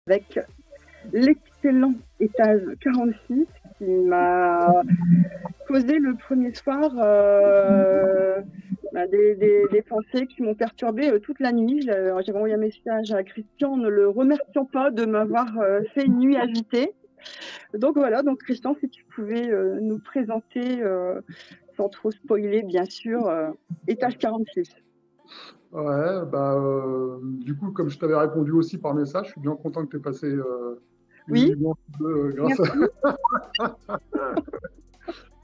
avec l'excellent étage 46 qui m'a causé le premier soir des pensées qui m'ont perturbé toute la nuit. J'avais envoyé un message à Christian ne le remerciant pas de m'avoir fait une nuit agitée. Donc voilà, donc Christian, si tu pouvais nous présenter, sans trop spoiler bien sûr, étage 46. Ouais, du coup, comme je t'avais répondu aussi par message, je suis bien content que tu aies passé une Oui, nuit blanche grâce merci.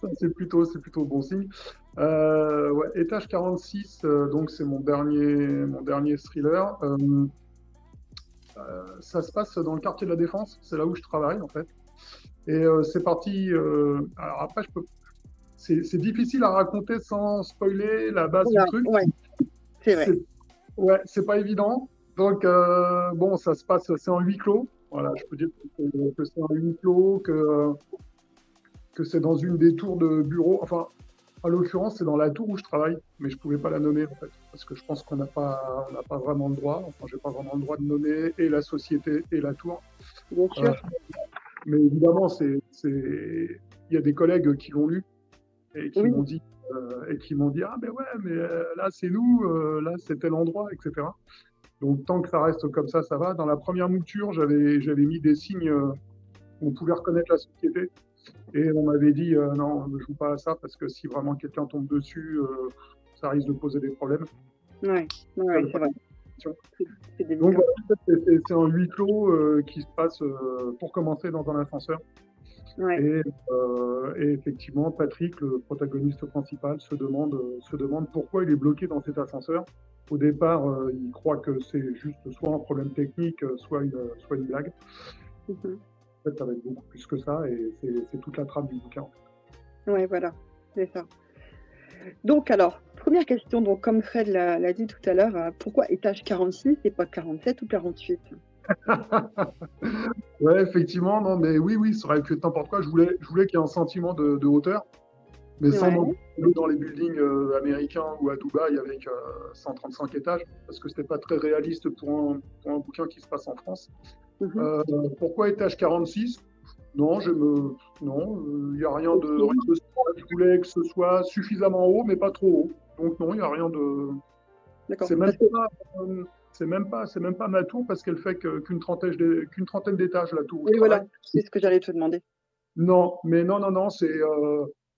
ça, c'est plutôt bon signe. Ouais, étage 46, donc c'est mon dernier thriller. Ça se passe dans le quartier de la Défense, c'est là où je travaille en fait. Et c'est parti. Alors après, c'est difficile à raconter sans spoiler la base du Voilà, truc. ouais, c'est vrai. C'est Ouais, c'est pas évident. Donc, bon, ça se passe, c'est en huis clos. Voilà, je peux dire que c'est en huis clos, que c'est dans une des tours de bureau. Enfin, en l'occurrence, c'est dans la tour où je travaille, mais je pouvais pas la nommer, en fait, parce que je pense qu'on n'a pas vraiment le droit. Enfin, j'ai pas vraiment le droit de nommer et la société et la tour. Bien Euh, sûr. mais évidemment, il y a des collègues qui l'ont lu et qui Oui, m'ont dit, ah, ben ouais, mais là, c'est nous, là, c'est tel endroit, etc. Donc, tant que ça reste comme ça va. Dans la première mouture, j'avais mis des signes où on pouvait reconnaître la société. Et on m'avait dit, non, ne joue pas à ça, parce que si vraiment quelqu'un tombe dessus, ça risque de poser des problèmes. ouais, Ça ouais, veut c'est pas vrai. dire. C'est Donc, délicat. voilà, en fait, c'est un huis clos qui se passe, pour commencer, dans un ascenseur. Ouais. Et effectivement, Patrick, le protagoniste principal, se demande pourquoi il est bloqué dans cet ascenseur. Au départ, il croit que c'est juste soit un problème technique, soit une blague. Mhm. En fait, ça va être beaucoup plus que ça, et c'est toute la trame du bouquin. Ouais, voilà, c'est ça. Donc alors, première question, donc comme Fred l'a dit tout à l'heure, pourquoi étage 46 et pas 47 ou 48? Ouais, effectivement, non, mais oui, ça aurait pu être n'importe quoi. Je voulais qu'il y ait un sentiment de hauteur, mais sans non Ouais. plus aller dans les buildings américains ou à Dubaï avec 135 étages, parce que c'était pas très réaliste pour un bouquin qui se passe en France. Mhm. Euh, Pourquoi étage 46? Non, non, il n'y a rien de, Ok. rien de spécial. Je voulais que ce soit suffisamment haut, mais pas trop haut. Donc non, il n'y a rien de. D'accord. C'est même Parce que, pas, c'est même pas ma tour parce qu'elle fait qu'une trentaine d'étages, la tour où je oui, voilà, travaille. c'est ce que j'allais te demander. Non, mais non, non, non,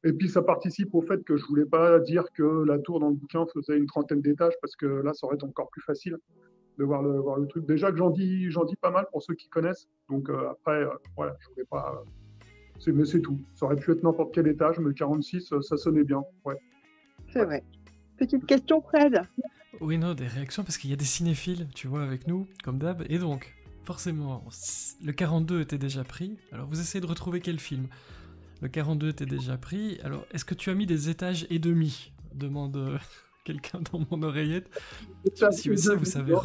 et puis ça participe au fait que je voulais pas dire que la tour dans le bouquin faisait une trentaine d'étages, parce que là, ça aurait été encore plus facile de voir le truc. Déjà que j'en dis pas mal pour ceux qui connaissent. Donc après, voilà, je voulais pas. Mais c'est tout. Ça aurait pu être n'importe quel étage, mais 46, ça sonnait bien. Ouais, C'est ouais. vrai. Petite question, Fred. Oui, non, des réactions, parce qu'il y a des cinéphiles, tu vois, avec nous, comme d'hab, et donc, forcément, le 42 était déjà pris, alors vous essayez de retrouver quel film? Le 42 était déjà pris, alors est-ce que tu as mis des étages et demi? Demande quelqu'un dans mon oreillette. Étage Si et oui, ça, vous demi, savez. non,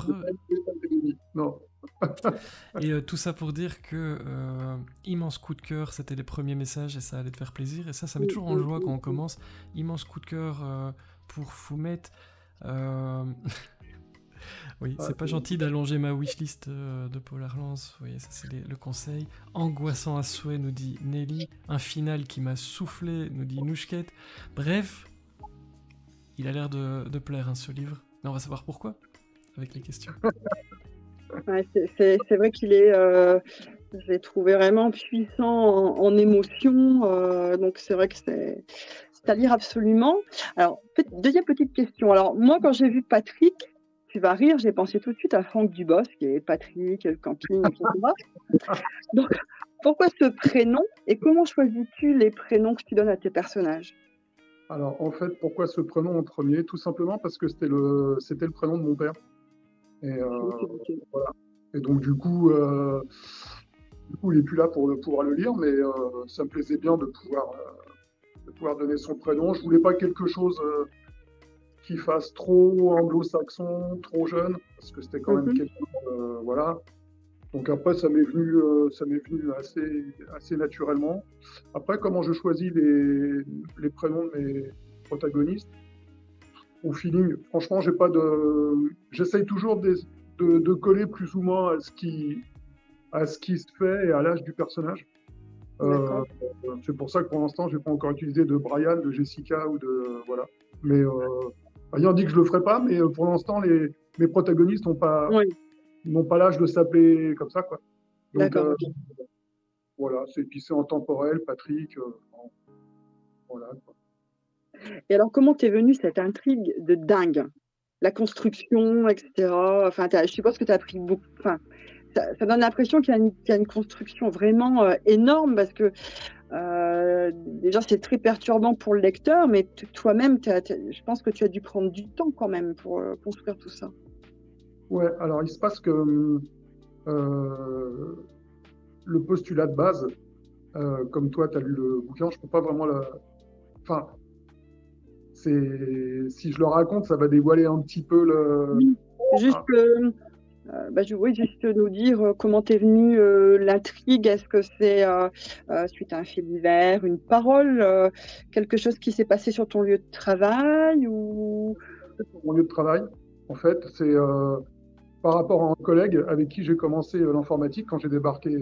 étage et demi. Non. Et tout ça pour dire que immense coup de cœur, c'était les premiers messages et ça allait te faire plaisir. Et ça met toujours en joie quand on commence. Immense coup de cœur pour Foumet. Euh, Oui, Ah, c'est pas gentil d'allonger ma wishlist de Paul Arlans. Vous voyez, ça c'est le conseil. Angoissant à souhait, nous dit Nelly. Un final qui m'a soufflé, nous dit Nouchkette. Bref, il a l'air de plaire, hein, ce livre. Mais on va savoir pourquoi, avec les questions. Ouais, c'est vrai qu'il est, je l'ai trouvé vraiment puissant en émotion. Donc c'est vrai que c'est à lire absolument. Alors, deuxième petite question. Alors moi, quand j'ai vu Patrick, tu vas rire, j'ai pensé tout de suite à Franck Dubosc et Patrick, le camping, etc. Donc pourquoi ce prénom et comment choisis-tu les prénoms que tu donnes à tes personnages? Alors, en fait, pourquoi ce prénom en premier? Tout simplement parce que c'était le prénom de mon père. Et, voilà. Et donc, du coup, il n'est plus là pour pouvoir le lire, mais ça me plaisait bien de pouvoir donner son prénom. Je voulais pas quelque chose qui fasse trop anglo-saxon, trop jeune, parce que c'était quand même Mhm. quelqu'un, voilà. Donc après, ça m'est venu assez naturellement. Après, comment je choisis les prénoms de mes protagonistes? Au feeling, franchement, j'essaye toujours de coller plus ou moins à ce qui à ce qui se fait et à l'âge du personnage. D'accord. C'est pour ça que pour l'instant, je n'ai pas encore utilisé de Brian, de Jessica ou de. Voilà. Mais rien dit que je le ferai pas, mais pour l'instant, mes protagonistes n'ont pas Oui, l'âge de s'appeler comme ça, quoi. Donc d'accord, ok. voilà, puis c'est en temporel, Patrick. Voilà, quoi. Et alors, comment t'es venue cette intrigue de dingue? La construction, etc. Enfin, je suppose que tu as pris beaucoup. Enfin, ça donne l'impression qu'il y a une construction vraiment énorme parce que déjà, c'est très perturbant pour le lecteur, mais toi-même, je pense que tu as dû prendre du temps quand même pour construire tout ça. Ouais, alors il se passe que le postulat de base, comme toi, tu as lu le bouquin, je ne peux pas vraiment le. Enfin, si je le raconte, ça va dévoiler un petit peu le. Oui, juste, Ah, oui, juste nous dire comment t'es venue l'intrigue. Est-ce que c'est suite à un fait divers, une parole, quelque chose qui s'est passé sur ton lieu de travail ou... mon lieu de travail, en fait, c'est par rapport à un collègue avec qui j'ai commencé l'informatique quand j'ai débarqué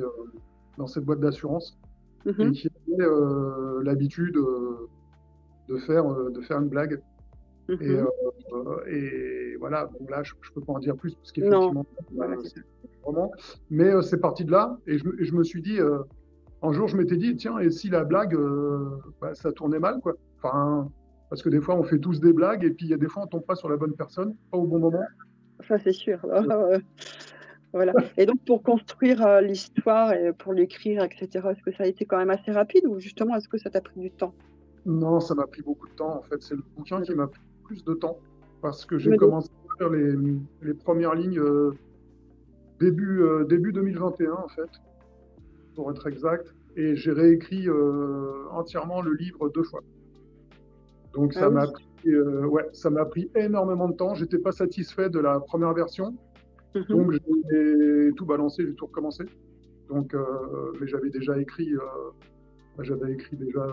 dans cette boîte d'assurance et Mhm, qui avait l'habitude de faire une blague. mhm. Et voilà, bon là, je ne peux pas en dire plus parce Non, qu'effectivement, voilà, c'est ça. vraiment. Mais c'est parti de là et je me suis dit, un jour, je m'étais dit, tiens, et si la blague, ça tournait mal, quoi. Enfin, parce que des fois, on fait tous des blagues et puis il y a des fois, on tombe pas sur la bonne personne, pas au bon moment. Ça, c'est sûr. Voilà. Et donc, pour construire l'histoire et pour l'écrire, etc., est-ce que ça a été quand même assez rapide ou justement, est-ce que ça t'a pris du temps? Non, ça m'a pris beaucoup de temps, en fait. C'est le bouquin qui D'accord. m'a pris plus de temps parce que j'ai Mais donc, commencé à faire les premières lignes début 2021, en fait, pour être exact. Et j'ai réécrit entièrement le livre 2 fois. Donc ah oui. ouais, ça m'a pris énormément de temps. J'étais pas satisfait de la première version, Mhm. donc j'ai tout balancé, j'ai tout recommencé. Donc, mais j'avais écrit déjà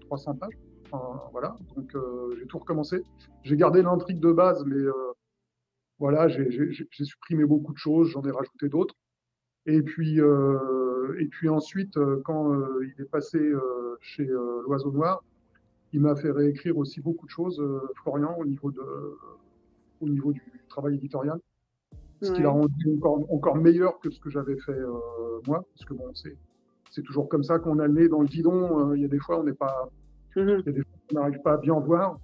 300 pages. Enfin, voilà, donc j'ai tout recommencé. J'ai gardé l'intrigue de base, mais voilà, j'ai supprimé beaucoup de choses, j'en ai rajouté d'autres. Et puis ensuite, quand il est passé chez l'Oiseau Noir, il m'a fait réécrire aussi beaucoup de choses, Florian, au niveau du travail éditorial, ce qui l'a Ouais. rendu encore meilleur que ce que j'avais fait moi, parce que bon, c'est toujours comme ça qu'on a le nez dans le guidon. Il y a des fois, Mhm. il y a des fois, on n'arrive pas à bien voir.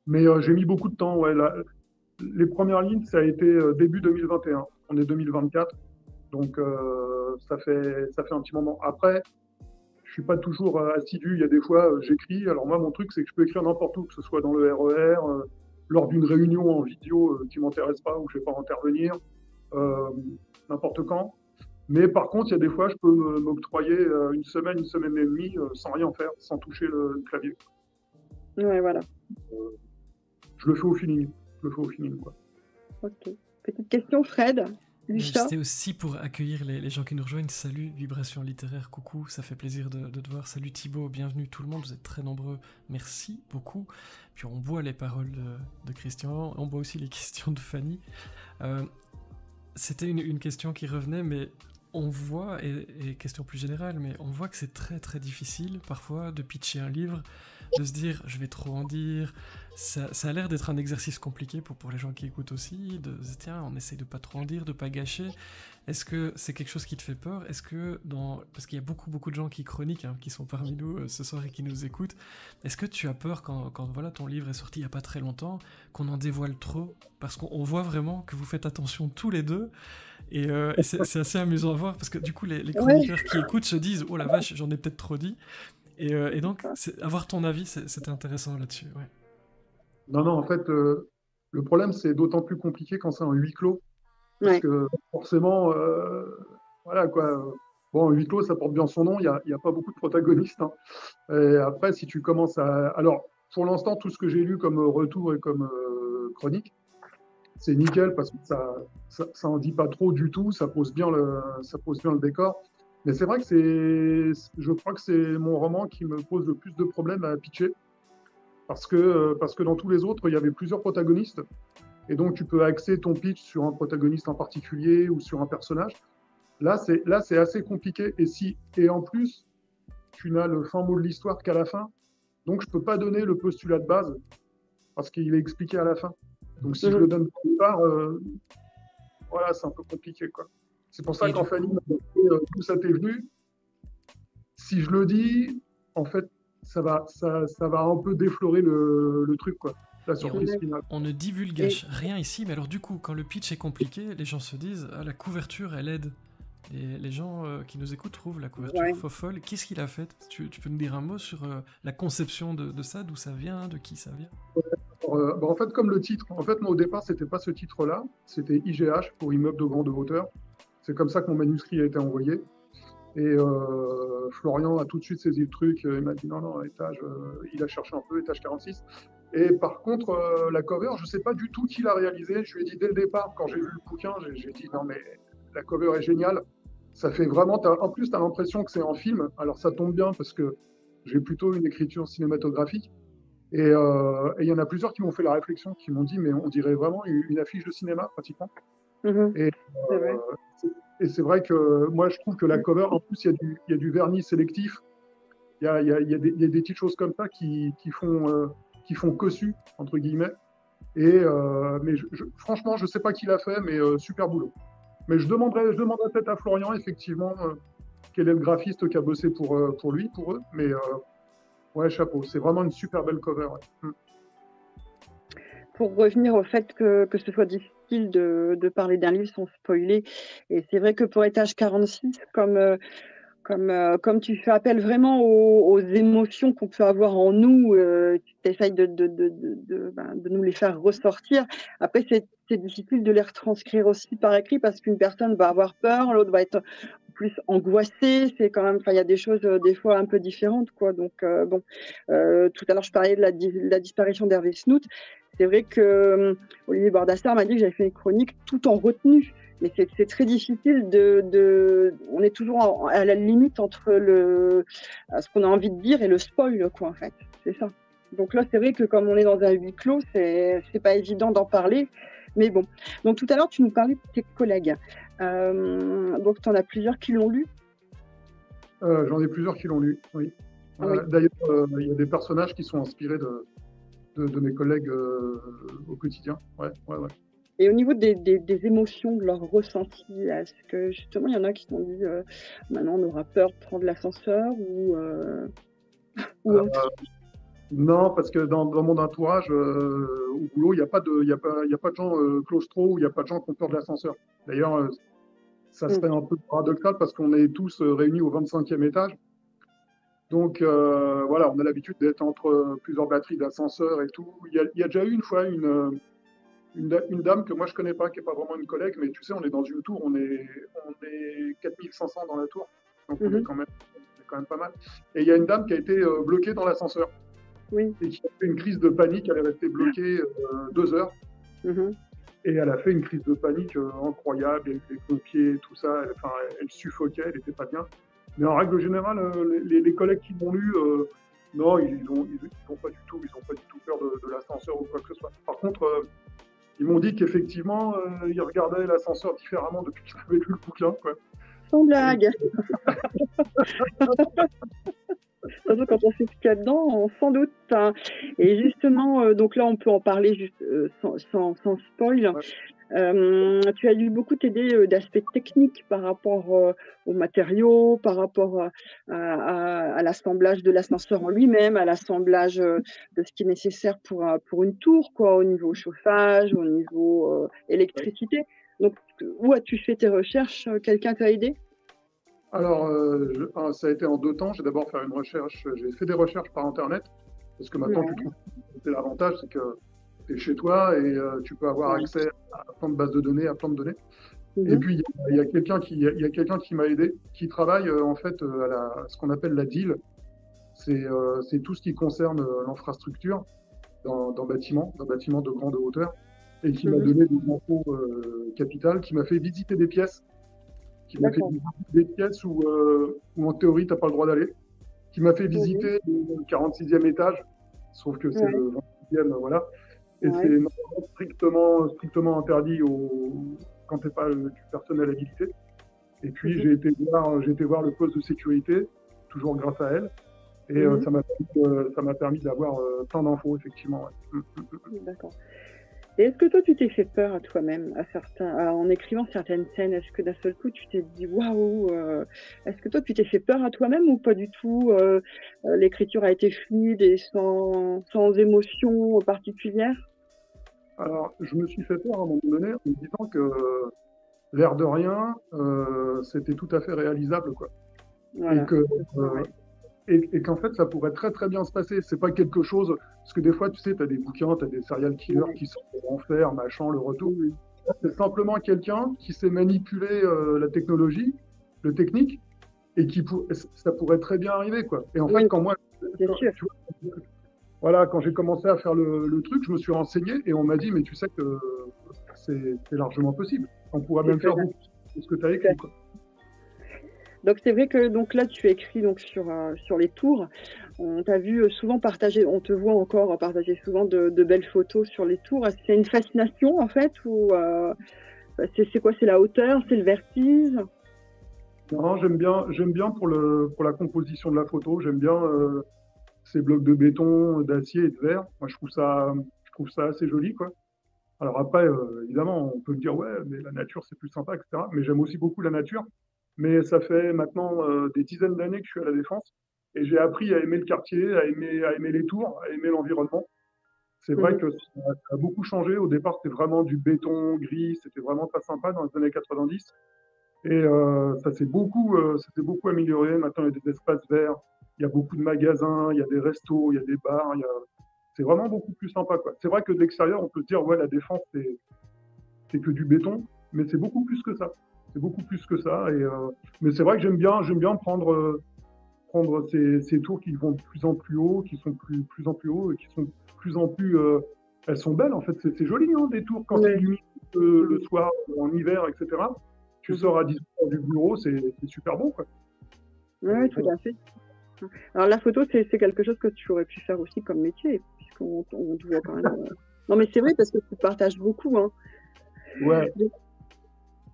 Mais j'ai mis beaucoup de temps. Ouais, les premières lignes, ça a été début 2021. On est 2024, donc ça fait un petit moment. Après, je suis pas toujours assidu. Il y a des fois, j'écris. Alors moi, mon truc, c'est que je peux écrire n'importe où, que ce soit dans le RER, lors d'une réunion en vidéo qui m'intéresse pas, où je vais pas intervenir, euh, n'importe quand. Mais par contre, il y a des fois, je peux m'octroyer une semaine et demie, sans rien faire, sans toucher le clavier. Ouais, voilà. Euh, je le fais au feeling. Je le fais au feeling, quoi. Ok. Petite question, Fred. Lucha. C'était aussi pour accueillir les gens qui nous rejoignent. Salut, Vibration Littéraire, coucou, ça fait plaisir de te voir. Salut Thibaut, bienvenue tout le monde, vous êtes très nombreux, merci beaucoup. Puis on boit les paroles de Christian, on boit aussi les questions de Fanny. C'était une question qui revenait, mais on voit, et question plus générale, mais on voit que c'est très très difficile parfois de pitcher un livre, de se dire je vais trop en dire. Ça a l'air d'être un exercice compliqué pour les gens qui écoutent aussi, de se dire tiens, on essaye de pas trop en dire, de pas gâcher. Est-ce que c'est quelque chose qui te fait peur? Est-ce que parce qu'il y a beaucoup de gens qui chroniquent, hein, qui sont parmi nous ce soir et qui nous écoutent, est-ce que tu as peur quand voilà, ton livre est sorti il y a pas très longtemps, qu'on en dévoile trop? Parce qu'on voit vraiment que vous faites attention tous les deux. Et c'est assez amusant à voir parce que du coup les Ouais. chroniqueurs qui écoutent se disent oh la vache, j'en ai peut-être trop dit. Et donc avoir ton avis, c'était intéressant là-dessus. Ouais. Non, non, en fait, le problème, c'est d'autant plus compliqué quand c'est en huis clos. Parce Ouais. que forcément, voilà quoi. Bon, huis clos, ça porte bien son nom, il y a pas beaucoup de protagonistes, hein. Et après, si tu commences à. Alors, pour l'instant, tout ce que j'ai lu comme retour et comme chronique, c'est nickel parce que ça en dit pas trop du tout, ça pose bien le décor. Mais c'est vrai que je crois que c'est mon roman qui me pose le plus de problèmes à pitcher parce que dans tous les autres, il y avait plusieurs protagonistes. Et donc, tu peux axer ton pitch sur un protagoniste en particulier ou sur un personnage. Là, c'est assez compliqué. Et en plus, tu n'as le fin mot de l'histoire qu'à la fin. Donc, je ne peux pas donner le postulat de base parce qu'il est expliqué à la fin. Donc, si je le donne au départ, voilà, c'est un peu compliqué, quoi. C'est pour ça qu'en fait, tout ça t'est venu. Si je le dis, en fait, ça va un peu déflorer le truc, quoi. La surprise finale. On ne divulgage rien ici, mais alors du coup, quand le pitch est compliqué, les gens se disent la couverture, elle aide. Les gens qui nous écoutent trouvent la couverture fofolle. Qu'est-ce qu'il a fait? Tu peux nous dire un mot sur la conception de ça, d'où ça vient, de qui ça vient? En fait, comme le titre, en fait, moi au départ, c'était pas ce titre-là, c'était IGH pour immeuble de grande hauteur. C'est comme ça que mon manuscrit a été envoyé. Et Florian a tout de suite saisi le truc. Il m'a dit non, étage, il a cherché un peu, étage 46. Et par contre, la cover, je sais pas du tout qui l'a réalisé. Je lui ai dit dès le départ, quand j'ai vu le bouquin, j'ai dit non, mais la cover est géniale. Ça fait vraiment. En plus, tu as l'impression que c'est en film. Alors, ça tombe bien parce que j'ai plutôt une écriture cinématographique. Et il y en a plusieurs qui m'ont fait la réflexion, qui m'ont dit, mais on dirait vraiment une affiche de cinéma, pratiquement. Et c'est vrai que moi, je trouve que la cover, en plus, il y a du vernis sélectif. Il y a des petites choses comme ça qui font cossu, entre guillemets. Mais franchement, je ne sais pas qui l'a fait, mais super boulot. Mais je demanderais peut-être à Florian, effectivement, quel est le graphiste qui a bossé pour lui, pour eux. Mais ouais, chapeau. C'est vraiment une super belle cover. Ouais. Pour revenir au fait que ce soit difficile de parler d'un livre sans spoiler, et c'est vrai que pour étage 46, comme tu fais appel vraiment aux émotions qu'on peut avoir en nous, tu essayes de nous les faire ressortir. Après, c'est difficile de les retranscrire aussi par écrit parce qu'une personne va avoir peur, l'autre va être plus angoissée. C'est quand même, il y a des choses des fois un peu différentes, quoi. Donc tout à l'heure je parlais de la disparition d'Hervé Snout. C'est vrai que Olivier Bordassar m'a dit que j'avais fait une chronique tout en retenue. Mais c'est très difficile on est toujours à la limite entre ce qu'on a envie de dire et le spoil, quoi, en fait. C'est ça. Donc là, c'est vrai que comme on est dans un huis clos, c'est pas évident d'en parler. Mais bon. Donc tout à l'heure, tu nous parlais de tes collègues. Donc tu en as plusieurs qui l'ont lu? J'en ai plusieurs qui l'ont lu, oui. Oui. D'ailleurs, il y a des personnages qui sont inspirés de mes collègues au quotidien. Ouais. Et au niveau des émotions, de leurs ressentis, est-ce que justement il y en a qui t'ont dit maintenant on aura peur de prendre l'ascenseur ou Non, parce que dans mon entourage, au boulot, il n'y a pas de gens claustro ou il n'y a pas de gens qui ont peur de l'ascenseur. D'ailleurs, ça serait un peu paradoxal parce qu'on est tous réunis au 25e étage. Donc voilà, on a l'habitude d'être entre plusieurs batteries d'ascenseurs et tout. Il y a déjà eu une fois une dame que moi je connais pas, qui n'est pas vraiment une collègue, mais tu sais, on est dans une tour, on est 4500 dans la tour, donc on est quand même pas mal. Et il y a une dame qui a été bloquée dans l'ascenseur. Oui. Et qui a fait une crise de panique, elle est restée bloquée 2 heures. Et elle a fait une crise de panique incroyable, avec les pompiers, tout ça, elle suffoquait, elle n'était pas bien. Mais en règle générale, les collègues qui m'ont lu, non, ils ont pas du tout peur de l'ascenseur ou quoi que ce soit. Par contre, ils m'ont dit qu'effectivement, ils regardaient l'ascenseur différemment depuis qu'ils avaient lu le bouquin, quoi. Sans blague. Surtout quand on sait ce qu'il y a dedans, sans doute. Hein. Et justement, donc là, on peut en parler juste, sans spoil. Ouais. Tu as dû beaucoup t'aider d'aspects techniques par rapport aux matériaux, par rapport à l'assemblage de l'ascenseur en lui-même, à l'assemblage de ce qui est nécessaire pour une tour, quoi, au niveau chauffage, au niveau électricité. Donc, où as-tu fait tes recherches? Quelqu'un t'a aidé? Alors, ça a été en 2 temps. J'ai d'abord fait des recherches par Internet, parce que maintenant, tu trouves, c'est l'avantage, c'est que tu es chez toi et tu peux avoir accès à plein de bases de données, à plein de données. Et puis, il y a quelqu'un qui m'a aidé, qui travaille en fait à ce qu'on appelle la DIL. C'est tout ce qui concerne l'infrastructure d'un bâtiment de grande hauteur, et qui m'a donné des infos capitales, qui m'a fait visiter des pièces, qui m'a fait visiter des pièces où en théorie, tu n'as pas le droit d'aller, qui m'a fait visiter le 46e étage, sauf que c'est le 26e, voilà. Et c'est strictement interdit quand tu n'es pas du personnel habilité. Et puis, j'ai été voir le poste de sécurité, toujours grâce à elle. Et ça m'a permis d'avoir plein d'infos, effectivement. Ouais. D'accord. Et est-ce que toi, tu t'es fait peur à toi-même en écrivant certaines scènes? Est-ce que d'un seul coup, tu t'es dit waouh? Est-ce que toi, tu t'es fait peur à toi-même ou pas du tout? L'écriture a été fluide et sans émotion particulière? Alors, je me suis fait peur à un moment donné en me disant que l'air de rien, c'était tout à fait réalisable, quoi. Voilà. Et qu'en fait, ça pourrait très très bien se passer. C'est pas quelque chose. Parce que des fois, tu sais, tu as des bouquins, tu as des serial killers qui sont en enfer, machin, le retour. C'est simplement quelqu'un qui sait manipuler la technologie, le technique, et ça pourrait très bien arriver, quoi. Et en fait, quand moi. Voilà, quand j'ai commencé à faire le truc, je me suis renseigné et on m'a dit, mais tu sais que c'est largement possible. On pourrait même faire beaucoup de ce que tu as écrit, quoi. Donc c'est vrai que là tu écris sur les tours. On t'a vu souvent partager, on te voit encore partager souvent de belles photos sur les tours. C'est une fascination en fait ou c'est quoi? C'est la hauteur, c'est le vertige? Non, j'aime bien pour la composition de la photo. J'aime bien ces blocs de béton, d'acier et de verre. Moi, je trouve ça assez joli, quoi. Alors après, évidemment, on peut dire ouais, mais la nature c'est plus sympa, etc. Mais j'aime aussi beaucoup la nature. Mais ça fait maintenant des dizaines d'années que je suis à la Défense et j'ai appris à aimer le quartier, à aimer les tours, à aimer l'environnement. C'est vrai que ça a beaucoup changé. Au départ, c'était vraiment du béton gris, c'était vraiment pas sympa dans les années 90. Et ça s'est beaucoup amélioré. Maintenant, il y a des espaces verts, il y a beaucoup de magasins, il y a des restos, il y a des bars. C'est vraiment beaucoup plus sympa, quoi. C'est vrai que de l'extérieur, on peut se dire ouais, la Défense, c'est que du béton, mais c'est beaucoup plus que ça. C'est beaucoup plus que ça. Mais c'est vrai que j'aime bien prendre ces tours qui vont de plus en plus haut, qui sont plus en plus haut et qui sont de plus en plus. Elles sont belles, en fait. C'est joli, hein, des tours quand c'est humide le soir, en hiver, etc. Tu sors à 10 heures du bureau, c'est super bon, quoi. Oui, tout à fait. Alors la photo, c'est quelque chose que tu aurais pu faire aussi comme métier, puisqu'on te voit quand même. Non, mais c'est vrai parce que tu partages beaucoup, hein. Ouais.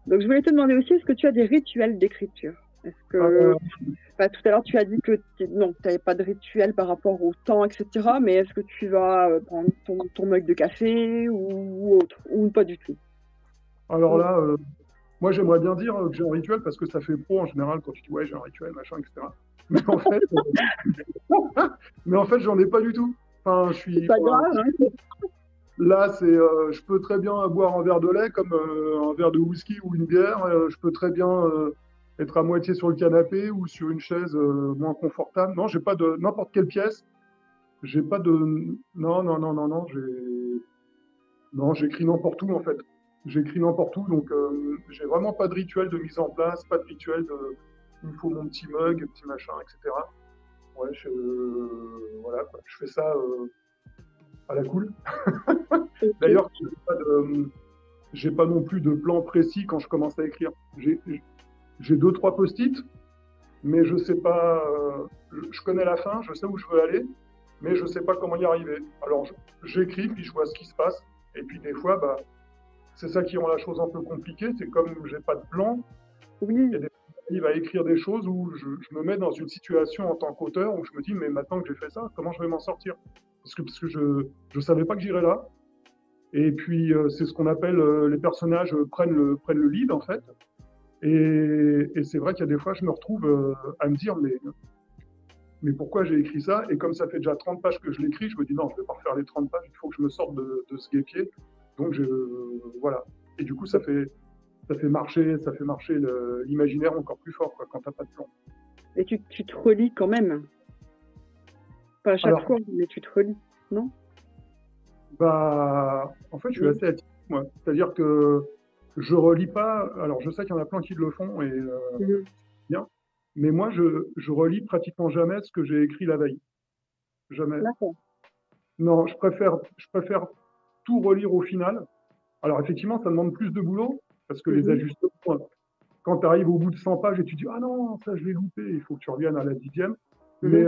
Donc je voulais te demander aussi, est-ce que tu as des rituels d'écriture? Est-ce que tout à l'heure tu as dit que tu n'avais pas de rituel par rapport au temps, etc. Mais est-ce que tu vas prendre ton mug de café ou autre, ou pas du tout? Alors là, moi j'aimerais bien dire que j'ai un rituel parce que ça fait pro en général quand tu dis ouais j'ai un rituel, machin, etc. Mais en fait, j'en ai pas du tout. Enfin, c'est pas grave, hein. Là, je peux très bien boire un verre de lait comme un verre de whisky ou une bière. Je peux très bien être à moitié sur le canapé ou sur une chaise moins confortable. Non, j'ai pas de n'importe quelle pièce. J'ai pas de non. J'écris n'importe où en fait. J'écris n'importe où, donc j'ai vraiment pas de rituel de mise en place, pas de rituel de il me faut mon petit mug, petit machin, etc. Ouais, voilà, quoi. Je fais ça à la cool. D'ailleurs, j'ai pas non plus de plan précis quand je commence à écrire. J'ai 2-3 post-it, mais je sais pas. Je connais la fin, je sais où je veux aller, mais je sais pas comment y arriver. Alors j'écris, puis je vois ce qui se passe, et puis des fois, bah, c'est ça qui rend la chose un peu compliquée. C'est comme j'ai pas de plan. Oui. Il y a des j'arrive à écrire des choses où je me mets dans une situation en tant qu'auteur où je me dis mais maintenant que j'ai fait ça, comment je vais m'en sortir? Parce que je savais pas que j'irais là. Et puis c'est ce qu'on appelle les personnages prennent le lead en fait. Et c'est vrai qu'il y a des fois je me retrouve à me dire mais pourquoi j'ai écrit ça? Et comme ça fait déjà 30 pages que je l'écris, je me dis non, je vais pas refaire les 30 pages, il faut que je me sorte de ce guêpier. Donc voilà. Et du coup ça fait marcher l'imaginaire encore plus fort quoi, quand tu n'as pas de plan. Et tu te relis quand même? Pas à chaque fois, mais tu te relis, non? Bah, en fait, je suis assez atypique, moi. C'est-à-dire que je relis pas. Alors, je sais qu'il y en a plein qui le font et bien. Mais moi, je relis pratiquement jamais ce que j'ai écrit la veille. Jamais. D'accord. Non, je préfère tout relire au final. Alors, effectivement, ça demande plus de boulot parce que les ajustements, quand tu arrives au bout de 100 pages et tu dis ah non, ça je l'ai loupé, il faut que tu reviennes à la 10e. Mais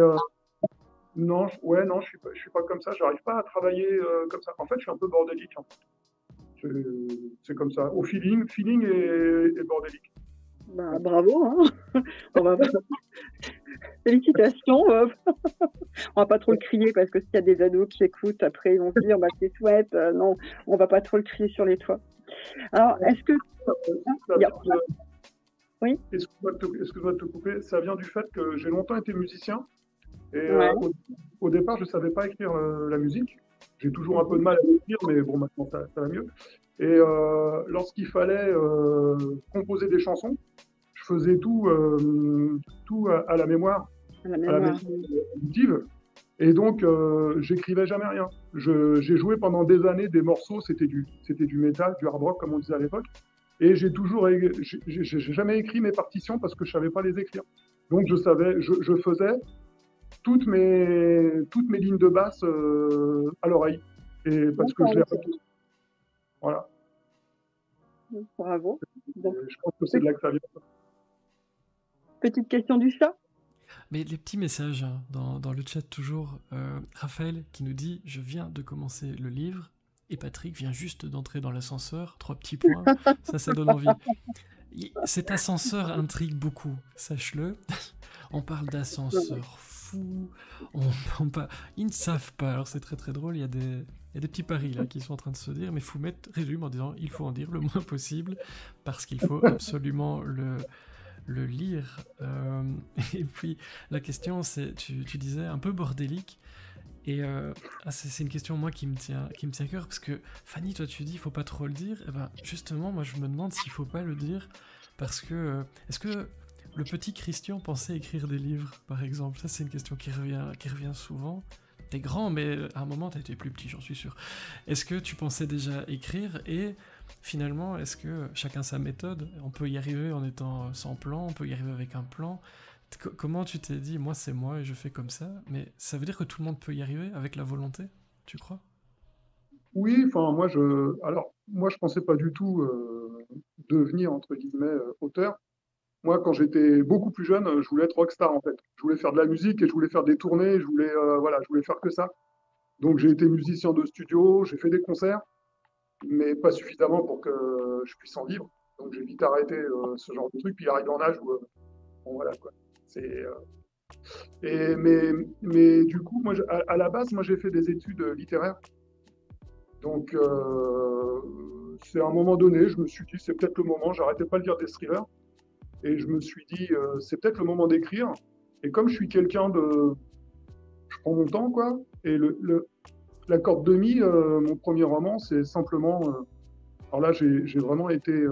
non, je suis pas comme ça. J'arrive pas à travailler comme ça. En fait, je suis un peu bordélique. En fait. C'est comme ça, au feeling et bordélique. Bah, bravo, hein. On va félicitations. On va pas trop le crier parce que s'il y a des ados qui écoutent, après ils vont se dire bah c'est chouette. Non, on va pas trop le crier sur les toits. Alors, est-ce que il y a... Oui. Excuse-moi de te couper. Ça vient du fait que j'ai longtemps été musicien et Ouais. au départ, je ne savais pas écrire la musique. J'ai toujours un peu de mal à écrire, mais bon, maintenant ça va mieux. Et lorsqu'il fallait composer des chansons, je faisais tout à la mémoire, À la à la mémoire. mémoire auditive. Et donc, j'écrivais jamais rien. J'ai joué pendant des années des morceaux, c'était du métal, du hard rock, comme on disait à l'époque. Et j'ai jamais écrit mes partitions parce que je savais pas les écrire. Donc, je faisais toutes mes lignes de basse à l'oreille. Et parce que je les retrouve. Voilà. Bravo. Donc, je pense que c'est de là que ça vient. Petite question du chat. Mais les petits messages hein, dans le chat toujours. Raphaël qui nous dit « Je viens de commencer le livre » et Patrick vient juste d'entrer dans l'ascenseur. 3 petits points, ça donne envie. Cet ascenseur intrigue beaucoup, sache-le. On parle d'ascenseur fou, ils ne savent pas. Alors c'est très très drôle, il y a des petits paris là qui sont en train de se dire, mais Foumet résume en disant « Il faut en dire le moins possible parce qu'il faut absolument le lire. » Et puis la question c'est, tu disais un peu bordélique, et c'est une question moi qui me tient à cœur, parce que Fanny, toi tu dis il faut pas trop le dire, et ben justement moi je me demande s'il faut pas le dire, parce que est-ce que le petit Christian pensait écrire des livres par exemple? Ça c'est une question qui revient souvent. T'es grand, mais à un moment t'as été plus petit, j'en suis sûr. Est-ce que tu pensais déjà écrire, et finalement, est-ce que chacun sa méthode, on peut y arriver en étant sans plan, on peut y arriver avec un plan? Comment tu t'es dit, moi c'est moi et je fais comme ça, mais ça veut dire que tout le monde peut y arriver avec la volonté, tu crois? Oui, enfin, moi, je pensais pas du tout devenir, entre guillemets, auteur. Moi, quand j'étais beaucoup plus jeune, je voulais être rockstar, en fait. Je voulais faire de la musique et je voulais faire des tournées, je voulais faire que ça. Donc, j'ai été musicien de studio, j'ai fait des concerts, mais pas suffisamment pour que je puisse en vivre. Donc, j'ai vite arrêté ce genre de truc, puis arrivé en âge où, bon, voilà, quoi. C'est, mais du coup, moi, à la base, moi, j'ai fait des études littéraires. Donc, c'est à un moment donné, je me suis dit, c'est peut-être le moment, j'arrêtais pas de lire des thrillers, et je me suis dit, c'est peut-être le moment d'écrire. Et comme je suis quelqu'un de... Je prends mon temps, quoi. Et la corde de mi, mon premier roman, c'est simplement... alors là, j'ai vraiment été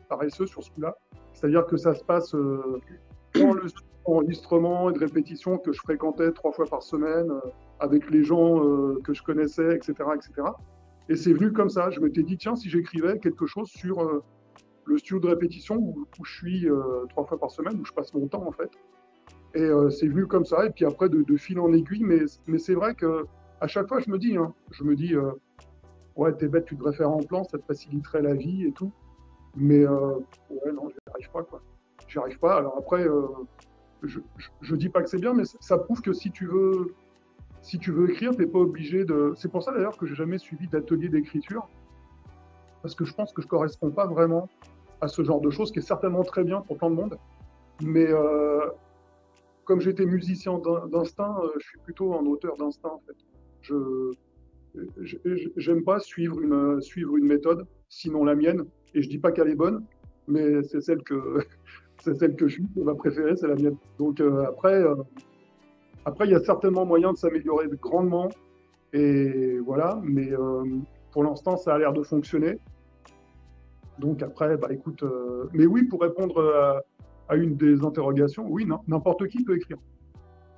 paresseux sur ce coup-là. C'est-à-dire que ça se passe dans le enregistrement et de répétition que je fréquentais 3 fois par semaine, avec les gens que je connaissais, etc., etc. Et c'est venu comme ça. Je m'étais dit, tiens, si j'écrivais quelque chose sur le studio de répétition où je suis 3 fois par semaine, où je passe mon temps, en fait. Et c'est venu comme ça. Et puis après, de fil en aiguille. Mais c'est vrai qu'à chaque fois, je me dis, ouais, t'es bête, tu devrais faire en plan, ça te faciliterait la vie et tout. Mais ouais, non, j'y arrive pas, quoi. J'y arrive pas. Alors après, je dis pas que c'est bien, mais ça prouve que si tu veux écrire, t'es pas obligé de... C'est pour ça d'ailleurs que j'ai jamais suivi d'atelier d'écriture, parce que je pense que je corresponds pas vraiment à ce genre de choses, qui est certainement très bien pour plein de monde. Mais comme j'étais musicien d'instinct, je suis plutôt un auteur d'instinct, en fait. J'aime pas suivre une méthode, sinon la mienne. Et je dis pas qu'elle est bonne, mais c'est celle que je suis. Ma préférée, c'est la mienne. Donc après, il y a certainement moyen de s'améliorer grandement. Et voilà, mais pour l'instant, ça a l'air de fonctionner. Donc après, bah écoute, mais oui, pour répondre à une des interrogations, oui, n'importe qui peut écrire.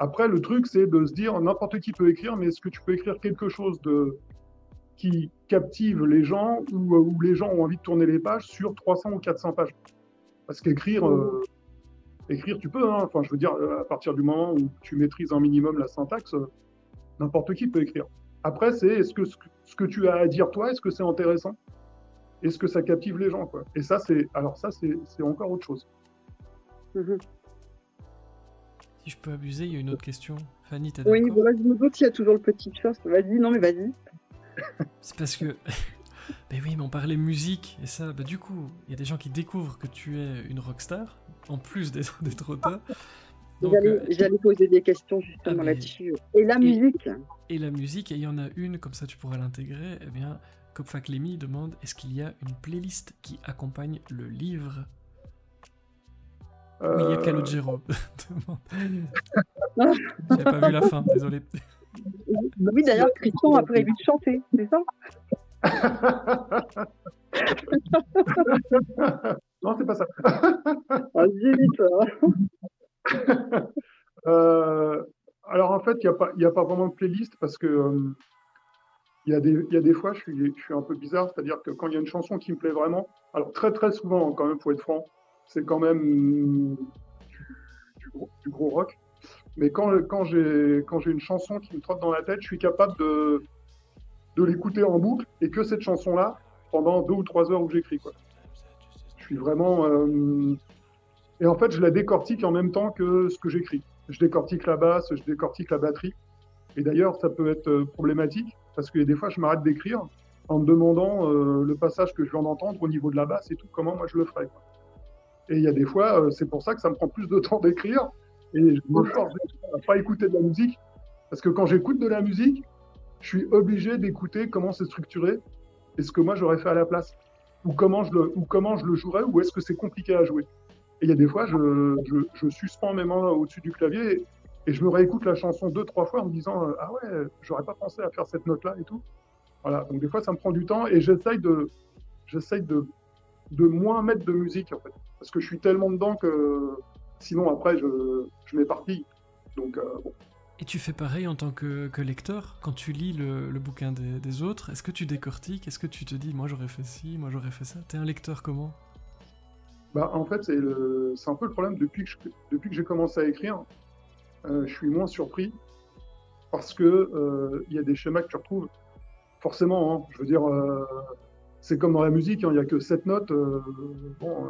Après, le truc, c'est de se dire, n'importe qui peut écrire, mais est-ce que tu peux écrire quelque chose qui captive les gens, où les gens ont envie de tourner les pages sur 300 ou 400 pages? Parce qu'écrire, écrire, tu peux, hein. Enfin, je veux dire, à partir du moment où tu maîtrises un minimum la syntaxe, n'importe qui peut écrire. Après, c'est est-ce que ce que tu as à dire, toi, est-ce que c'est intéressant? Est-ce que ça captive les gens, quoi? Et ça, c'est encore autre chose. Si je peux abuser, il y a une autre question. Fanny, t'es Oui, d'accord? voilà, je me doute, il y a toujours le petit chat. Vas-y, non mais vas-y. C'est parce que Mais oui, mais on parlait musique, et ça, bah du coup, il y a des gens qui découvrent que tu es une rockstar, en plus d'être auteur. Donc, J'allais poser des questions justement mais- là-dessus. Et la musique? et la musique, et il y en a une, comme ça tu pourras l'intégrer, eh bien, Kopfak Lemi demande, est-ce qu'il y a une playlist qui accompagne le livre? Ou il y a Calogero? J'avais pas vu la fin, désolé. Oui, d'ailleurs, Christian a prévu de chanter, c'est ça? Non, c'est pas ça. Ah, zut, Alors en fait, il y a pas vraiment de playlist parce que il y a des fois, je suis un peu bizarre, c'est-à-dire que quand il y a une chanson qui me plaît vraiment, alors très très souvent, quand même, faut être franc, c'est quand même du gros rock. Mais quand j'ai une chanson qui me trotte dans la tête, je suis capable de l'écouter en boucle et que cette chanson-là pendant 2 ou 3 heures où j'écris, quoi. Je suis vraiment. Et en fait, je la décortique en même temps que ce que j'écris. Je décortique la basse, je décortique la batterie. Et d'ailleurs, ça peut être problématique parce que des fois, je m'arrête d'écrire en me demandant le passage que je viens d'entendre au niveau de la basse et tout, comment moi je le ferais, quoi. Et il y a des fois, c'est pour ça que ça me prend plus de temps d'écrire et je me force à pas écouter de la musique parce que quand j'écoute de la musique, je suis obligé d'écouter comment c'est structuré et ce que moi j'aurais fait à la place ou comment je le jouerais ou est-ce que c'est compliqué à jouer. Et il y a des fois, je suspends mes mains au-dessus du clavier et je me réécoute la chanson 2, 3 fois en me disant ah ouais, j'aurais pas pensé à faire cette note-là et tout. Voilà, donc des fois ça me prend du temps et j'essaye de moins mettre de musique en fait, parce que je suis tellement dedans que sinon après je m'éparpille. Donc bon. Et tu fais pareil en tant que lecteur, quand tu lis le bouquin des autres, est-ce que tu décortiques? Est-ce que tu te dis, moi j'aurais fait ci, moi j'aurais fait ça? T'es un lecteur comment? Bah, en fait, c'est un peu le problème depuis que j'ai commencé à écrire, je suis moins surpris parce que il y a des schémas que tu retrouves forcément, hein. Je veux dire, c'est comme dans la musique, hein, il n'y a que 7 notes. Bon,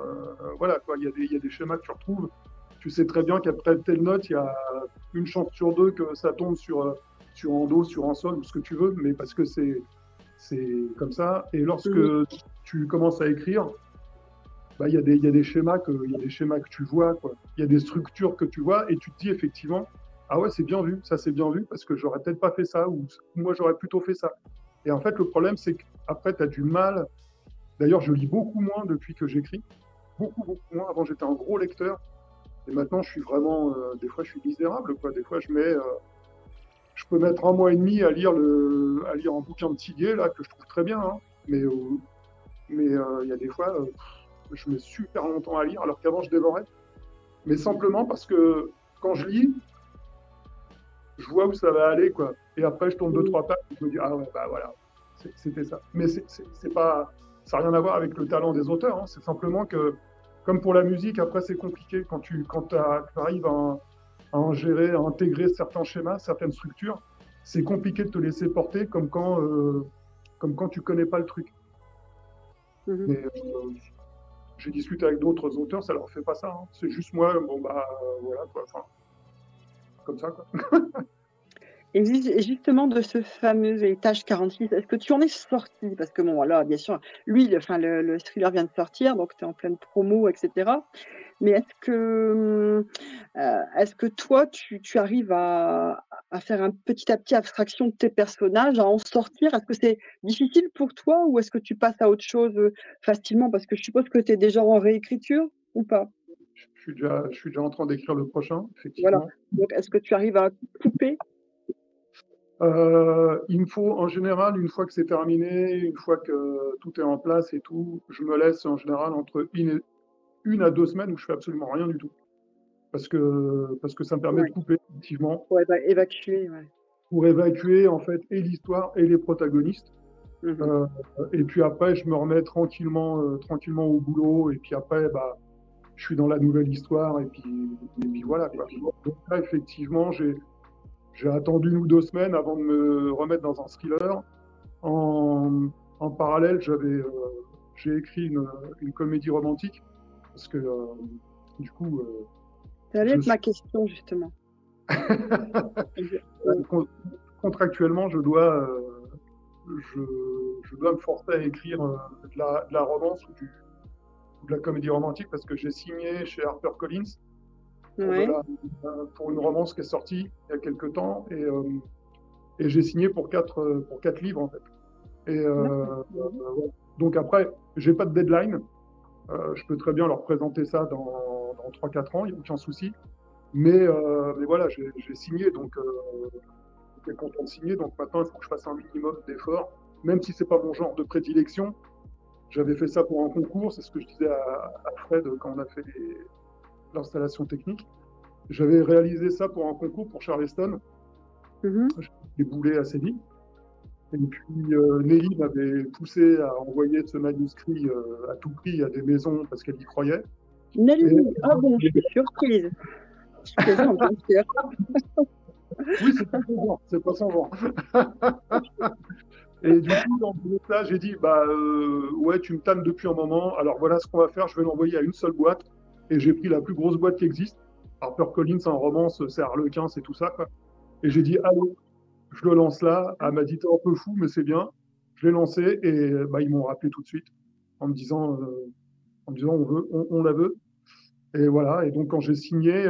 voilà, quoi, il y a des schémas que tu retrouves. Tu sais très bien qu'après telle note, il y a une chance sur 2 que ça tombe sur un do, sur un sol, ou ce que tu veux, mais parce que c'est comme ça. Et lorsque tu commences à écrire, bah, il y a des schémas que tu vois, quoi. Il y a des structures que tu vois et tu te dis effectivement, ah ouais, c'est bien vu, ça c'est bien vu parce que j'aurais peut-être pas fait ça ou moi j'aurais plutôt fait ça. Et en fait, le problème, c'est qu'après, tu as du mal. D'ailleurs, je lis beaucoup moins depuis que j'écris. Beaucoup moins. Avant, j'étais un gros lecteur. Et maintenant, je suis vraiment. Des fois, je suis misérable, quoi. Des fois, je peux mettre 1 mois et demi à lire un bouquin de Tiguet, là, que je trouve très bien, hein. Mais il y a des fois, je mets super longtemps à lire, alors qu'avant, je dévorais. Mais simplement parce que quand je lis, je vois où ça va aller, quoi. Et après, je tourne 2, 3 pages et je me dis, ah ouais, bah voilà, c'était ça. Mais c'est pas, ça n'a rien à voir avec le talent des auteurs, hein. C'est simplement que, comme pour la musique, après, c'est compliqué quand tu arrives à en gérer, à intégrer certains schémas, certaines structures. C'est compliqué de te laisser porter comme quand tu connais pas le truc. Mais j'ai discuté avec d'autres auteurs, ça leur fait pas ça, hein. C'est juste moi, bon bah voilà, quoi. Enfin, comme ça, quoi. Et justement, de ce fameux étage 46, est-ce que tu en es sorti? Parce que bon, là, bien sûr, lui, le thriller vient de sortir, donc tu es en pleine promo, etc. Mais est-ce que toi, tu arrives à faire petit à petit abstraction de tes personnages, à en sortir? Est-ce que c'est difficile pour toi ou est-ce que tu passes à autre chose facilement? Parce que je suppose que tu es déjà en réécriture ou pas? Je suis déjà en train d'écrire le prochain, Voilà. effectivement. Donc, est-ce que tu arrives à couper? Il me faut, en général, une fois que c'est terminé, une fois que tout est en place et tout, je me laisse en général entre 1 à 2 semaines où je fais absolument rien du tout. Parce que ça me permet de Ouais, couper, effectivement, pour évacuer, ouais. pour évacuer en fait et l'histoire et les protagonistes. Mmh. Euh, et puis après, je me remets tranquillement au boulot. Et puis après, bah, je suis dans la nouvelle histoire. Et puis voilà, quoi. Donc là, effectivement, j'ai attendu 1 ou 2 semaines avant de me remettre dans un thriller. En parallèle, j'ai écrit une comédie romantique parce que du coup, Ça allait être ma question, justement. contractuellement, je, je dois me forcer à écrire de la romance ou de la comédie romantique parce que j'ai signé chez HarperCollins Ouais. pour une romance qui est sortie il y a quelques temps et j'ai signé pour quatre livres en fait. Et D'accord. Mhm. ouais. Donc après, j'ai pas de deadline. Je peux très bien leur présenter ça dans 3-4 ans, il n'y a aucun souci. Mais voilà, j'ai signé, donc j'étais content de signer. Donc maintenant, il faut que je fasse un minimum d'efforts, même si c'est pas mon genre de prédilection. J'avais fait ça pour un concours, c'est ce que je disais à Fred quand on a fait l'installation technique. J'avais réalisé ça pour un concours pour Charleston. Mhm. J'ai déboulé assez vite. Et puis Nelly m'avait poussé à envoyer ce manuscrit à tout prix à des maisons parce qu'elle y croyait. Et, Nelly, ah bon, je suis surprise. Je plaisante, bien sûr. oui, c'est pas son genre, c'est pas son genre. Et du coup, dans ça, j'ai dit, bah ouais, tu me tannes depuis un moment. Alors voilà ce qu'on va faire, je vais l'envoyer à une seule boîte. Et j'ai pris la plus grosse boîte qui existe. HarperCollins en romance, c'est Harlequin, c'est tout ça, quoi. Et j'ai dit, allez, je le lance là. Elle m'a dit, t'es un peu fou, mais c'est bien. Je l'ai lancé et bah, ils m'ont rappelé tout de suite en me disant on la veut. Et voilà. Et donc, quand j'ai signé,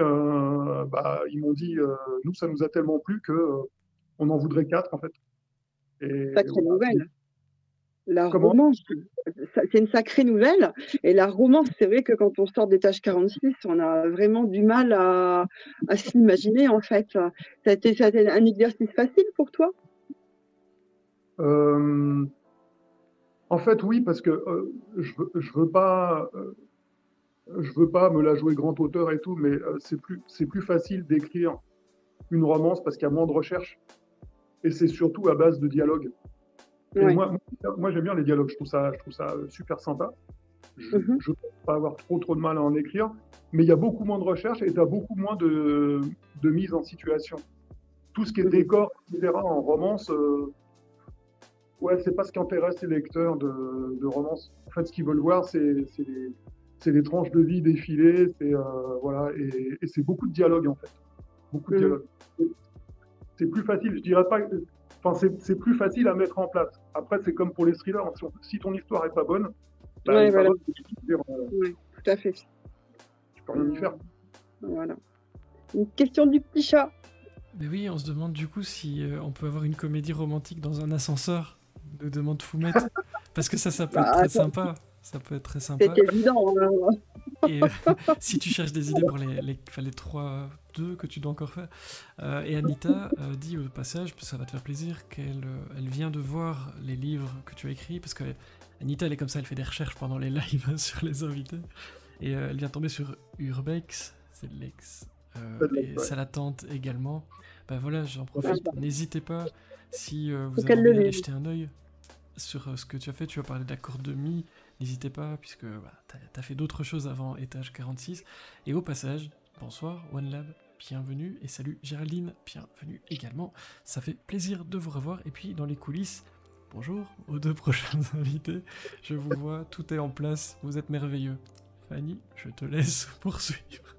bah, ils m'ont dit, nous, ça nous a tellement plu que on en voudrait 4, en fait. Et Sacrée voilà. nouvelle. La Comment? romance, c'est une sacrée nouvelle. Et la romance, c'est vrai que quand on sort des tâches 46, on a vraiment du mal à s'imaginer, en fait. Ça a été un exercice facile pour toi? Euh, En fait, oui, parce que je veux pas me la jouer grand auteur et tout, mais c'est plus facile d'écrire une romance parce qu'il y a moins de recherche et c'est surtout à base de dialogue. Et Oui. moi j'aime bien les dialogues, je trouve ça super sympa. Je Mhm. ne pense pas avoir trop de mal à en écrire, mais il y a beaucoup moins de recherche et tu as beaucoup moins de mise en situation. Tout ce qui est Mhm. décor, etc., en romance, ouais, c'est pas ce qui intéresse les lecteurs de romance. En fait, ce qu'ils veulent voir, c'est les tranches de vie défilées, voilà, et c'est beaucoup de dialogue en fait, beaucoup de Mhm. dialogue. C'est plus facile, je dirais pas, enfin c'est plus facile à mettre en place. Après, c'est comme pour les thrillers, si ton histoire est pas bonne, bah, elle Ouais, est pas voilà. bonne, Ouais, tout à fait. tu peux rien y faire. Voilà. Une question du petit chat. Mais oui, on se demande du coup si on peut avoir une comédie romantique dans un ascenseur, nous demande Foumette. Parce que ça peut être Bah, très attends, sympa. Ça peut être très c'est sympa. évident, hein. Et si tu cherches des idées pour les 3, 2 que tu dois encore faire. Et Anita dit au passage, ça va te faire plaisir, qu'elle elle vient de voir les livres que tu as écrits, parce que Anita, elle est comme ça, elle fait des recherches pendant les lives sur les invités. Et elle vient tomber sur Urbex, c'est de l'ex, et Ouais. Salatante également. Bah voilà, j'en Ouais. profite. N'hésitez pas, si Faut vous avez qu'elle le envie d'aller lise. jeter un œil sur ce que tu as fait, tu as parlé d'accord de mi, n'hésitez pas, puisque bah, t'as fait d'autres choses avant étage 46. Et au passage, bonsoir OneLab, bienvenue, et salut Géraldine, bienvenue également. Ça fait plaisir de vous revoir, et puis dans les coulisses, bonjour aux 2 prochains invités, je vous vois, tout est en place, vous êtes merveilleux. Fanny, je te laisse poursuivre.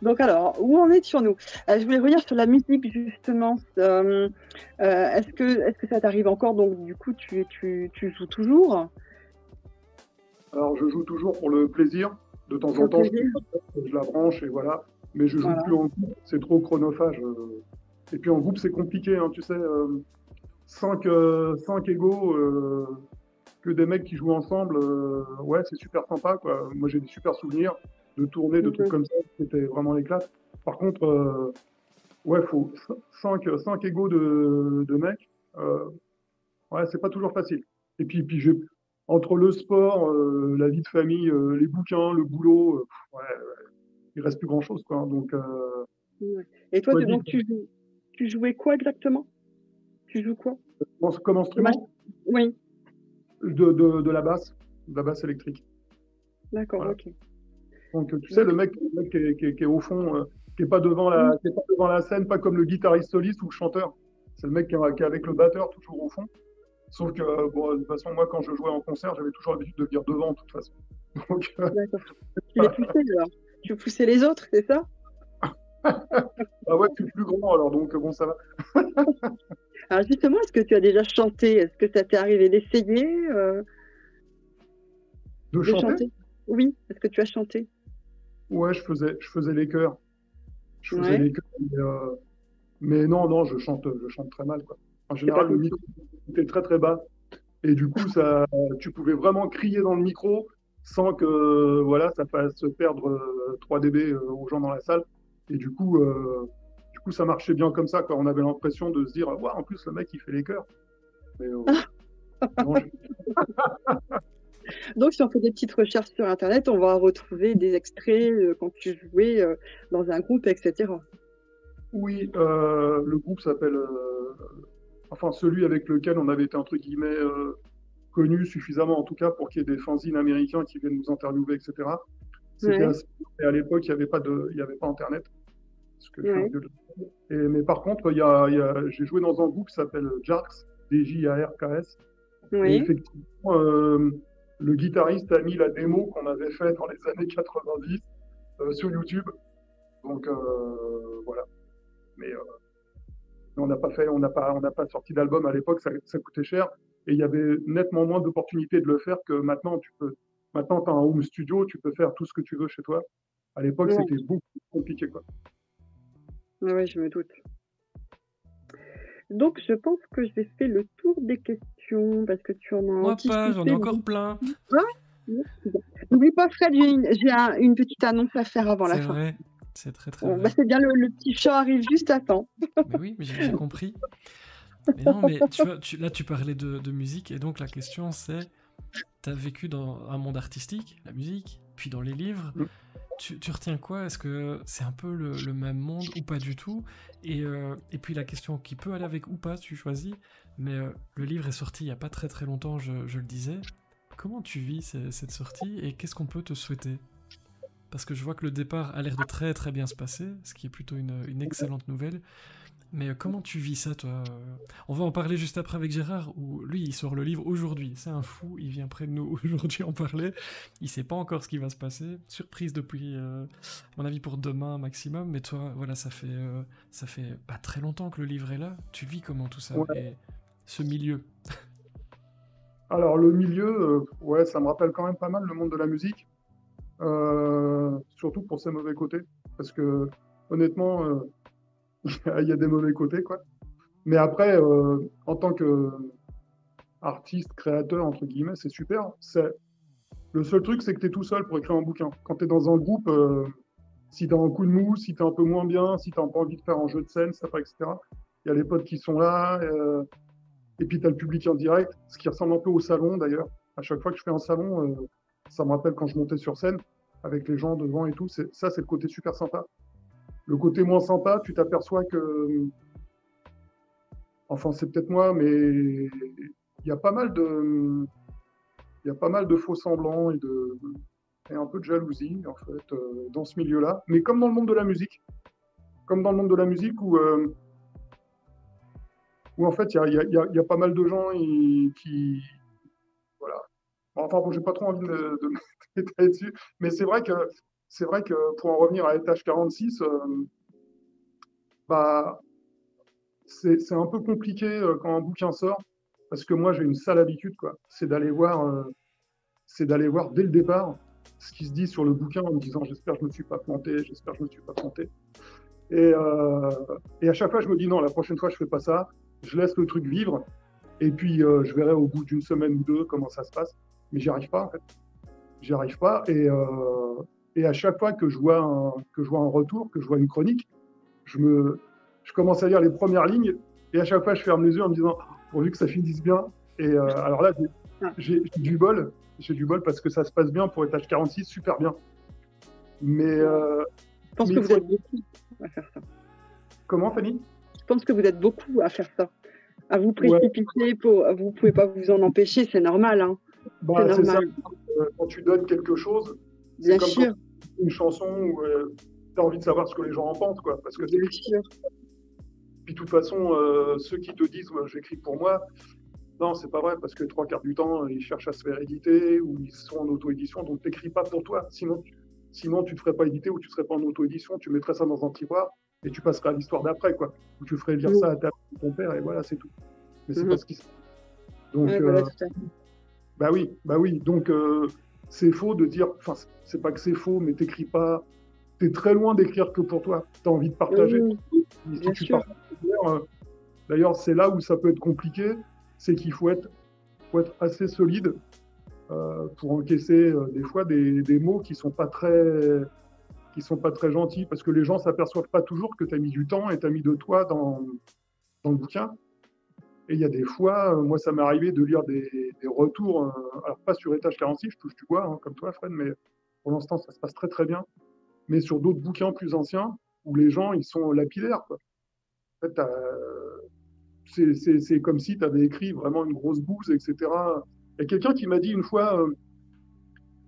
Donc alors, où en est-nous? Je voulais revenir sur la musique justement. Est-ce que ça t'arrive encore? Donc du coup, tu joues toujours Alors, je joue toujours pour le plaisir. De temps pour en le temps, plaisir? je la branche et voilà. Mais je joue Voilà. plus en groupe, c'est trop chronophage. Et puis en groupe, c'est compliqué, hein, tu sais. 5 égaux, que des mecs qui jouent ensemble, ouais, c'est super sympa, quoi. Moi, j'ai des super souvenirs de tournées, de trucs Mhm. comme ça. C'était vraiment l'éclat. Par contre, ouais, faut 5 égaux de mecs. Ouais, c'est pas toujours facile. Et puis entre le sport, la vie de famille, les bouquins, le boulot, ouais, il reste plus grand-chose, quoi. Donc, Ouais. Et toi, choisis tu jouais quoi exactement? Tu joues quoi? comme Comme instrument Oui, de la basse électrique. d'accord, Voilà. ok. Donc, tu sais, Donc, le mec qui est au fond, mm, qui est pas devant la scène, pas comme le guitariste soliste ou le chanteur. C'est le mec qui est avec le batteur toujours au fond. Sauf que, bon, de toute façon, moi, quand je jouais en concert, j'avais toujours l'habitude de venir devant, de toute façon. Donc, d'accord. Tu les poussais alors? Tu poussais les autres, c'est ça? ah ouais, tu es plus grand, alors donc, bon, ça va. Alors justement, est-ce que tu as déjà chanté? Est-ce que ça t'est arrivé d'essayer De de chanter? chanter? Oui, est-ce que tu as chanté? Ouais, je faisais les chœurs. Je faisais Ouais, les chœurs, mais non, non, je chante très mal, quoi. En c'est pas général, le ton truc. micro était très très bas. Et du coup, tu pouvais vraiment crier dans le micro sans que voilà, ça fasse perdre 3 dB aux gens dans la salle. Et du coup, ça marchait bien comme ça, quoi. On avait l'impression de se dire, ouais, en plus, le mec, il fait les chœurs. Mais non, Donc, si on fait des petites recherches sur Internet, on va retrouver des extraits quand tu jouais dans un groupe, etc. oui, le groupe s'appelle, enfin, celui avec lequel on avait été, entre guillemets, connu suffisamment, en tout cas, pour qu'il y ait des fanzines américains qui viennent nous interviewer, etc. C'était Ouais, assez... Et à l'époque, il y avait pas Internet, parce que je suis un ouais, vieux. Mais par contre, j'ai joué dans un groupe qui s'appelle Jarks, DJARKS. Et ouais. effectivement, le guitariste a mis la démo qu'on avait faite dans les années 90 sur YouTube. Donc voilà. Mais on n'a pas sorti d'album à l'époque, ça coûtait cher. Et il y avait nettement moins d'opportunités de le faire que maintenant. Maintenant, tu as un home studio, tu peux faire tout ce que tu veux chez toi. À l'époque, Ouais, c'était beaucoup plus compliqué, quoi. ouais, ouais, je me doute. Donc, je pense que j'ai fait le tour des questions parce que tu en as Moi pas, j'en ai anticipé encore beaucoup. plein. Ouais, c'est bien. N'oublie pas, Fred, une petite annonce à faire avant la C'est fin. vrai, c'est très très Bon, bah, vrai. c'est bien, le petit chat arrive juste à temps. Mais oui, mais j'ai compris. Mais non, mais tu vois, là tu parlais de musique, et donc la question c'est, t'as vécu dans un monde artistique, la musique, puis dans les livres, Mm. tu retiens quoi? Est-ce que c'est un peu le même monde ou pas du tout? Et puis la question qui peut aller avec ou pas, tu choisis, mais le livre est sorti il y a pas très très longtemps, je le disais. Comment tu vis cette sortie et qu'est-ce qu'on peut te souhaiter? Parce que je vois que le départ a l'air de très très bien se passer, ce qui est plutôt une excellente nouvelle. Mais comment tu vis ça, toi? On va en parler juste après avec Gérard, où lui, il sort le livre aujourd'hui. C'est un fou, il vient près de nous aujourd'hui en parler. Il sait pas encore ce qui va se passer. Surprise depuis, à mon avis, pour demain maximum. Mais toi, voilà, ça fait pas très longtemps que le livre est là. Tu vis comment tout ça? Ouais. Et ce milieu. Alors, le milieu, ouais, ça me rappelle quand même pas mal le monde de la musique, surtout pour ses mauvais côtés. Parce que, honnêtement, il y a des mauvais côtés, quoi. Mais après, en tant qu'artiste, créateur, entre guillemets, c'est super. Le seul truc, c'est que tu es tout seul pour écrire un bouquin. Quand tu es dans un groupe, si tu as un coup de mou, si tu es un peu moins bien, si tu n'as pas envie de faire un jeu de scène, ça, etc., il y a les potes qui sont là, et puis tu as le public en direct, ce qui ressemble un peu au salon d'ailleurs. À chaque fois que je fais un salon, ça me rappelle quand je montais sur scène avec les gens devant et tout. Ça, c'est le côté super sympa. Le côté moins sympa, tu t'aperçois que, enfin, c'est peut-être moi, mais il y a pas mal de, il y a pas mal de faux semblants et un peu de jalousie en fait dans ce milieu-là. Mais comme dans le monde de la musique, comme dans le monde de la musique où en fait il y a pas mal de gens qui voilà. Enfin bon, j'ai pas trop envie de m'étaler dessus, mais c'est vrai que pour en revenir à étage 46, bah c'est un peu compliqué quand un bouquin sort parce que moi j'ai une sale habitude quoi, c'est d'aller voir dès le départ ce qui se dit sur le bouquin en me disant j'espère que je ne me suis pas planté, j'espère que je ne me suis pas planté. Et, euh, et à chaque fois, je me dis non, la prochaine fois, je fais pas ça. Je laisse le truc vivre. Et puis, je verrai au bout d'une semaine ou deux comment ça se passe. Mais j'y arrive pas, en fait. J'y arrive pas. Et à chaque fois que je vois un retour, que je vois une chronique, je commence à lire les premières lignes. Et à chaque fois, je ferme les yeux en me disant pourvu que ça finisse bien. Et alors là, j'ai du bol. J'ai du bol parce que ça se passe bien pour étage 46, super bien. Mais, Je pense mais que il vous faut. êtes beaucoup à faire ça. Comment, Fanny? Je pense que vous êtes beaucoup à faire ça. À vous Ouais, précipiter, vous pouvez pas vous en empêcher, c'est normal, hein. C'est bah, c'est ça. normal, Quand tu donnes quelque chose, c'est bien comme quand tu sûr, fais une chanson où tu as envie de savoir ce que les gens en pensent, quoi. Parce que bien t'écris. sûr. Puis de toute façon, ceux qui te disent ouais, j'écris pour moi, non, c'est pas vrai, parce que 3 quarts du temps, ils cherchent à se faire éditer ou ils sont en auto-édition, donc t'écris pas pour toi. Sinon, tu te ferais pas éditer ou tu serais pas en auto-édition, tu mettrais ça dans un tiroir et tu passerais à l'histoire d'après, quoi. Où tu ferais lire ça à ton père, et voilà, c'est tout. Mais c'est pas ce qui se passe. Donc, voilà, tout à fait. bah oui. Donc, c'est faux de dire, enfin, c'est pas que c'est faux, mais t'écris pas, t'es très loin d'écrire que pour toi. T'as envie de partager. Si bien tu sûr. partages, d'ailleurs, c'est là où ça peut être compliqué, c'est qu'il faut être assez solide pour encaisser des fois des mots qui sont pas très gentils, parce que les gens s'aperçoivent pas toujours que tu as mis du temps et tu as mis de toi dans le bouquin. Et il y a des fois, moi, ça m'est arrivé de lire des retours, alors pas sur Étage 46, je touche du bois, hein, comme toi, Fred, mais pour l'instant, ça se passe très très bien. Mais sur d'autres bouquins plus anciens, où les gens, ils sont lapidaires, quoi. En fait, c'est comme si tu avais écrit vraiment une grosse bouse, etc. Il y a quelqu'un qui m'a dit une fois,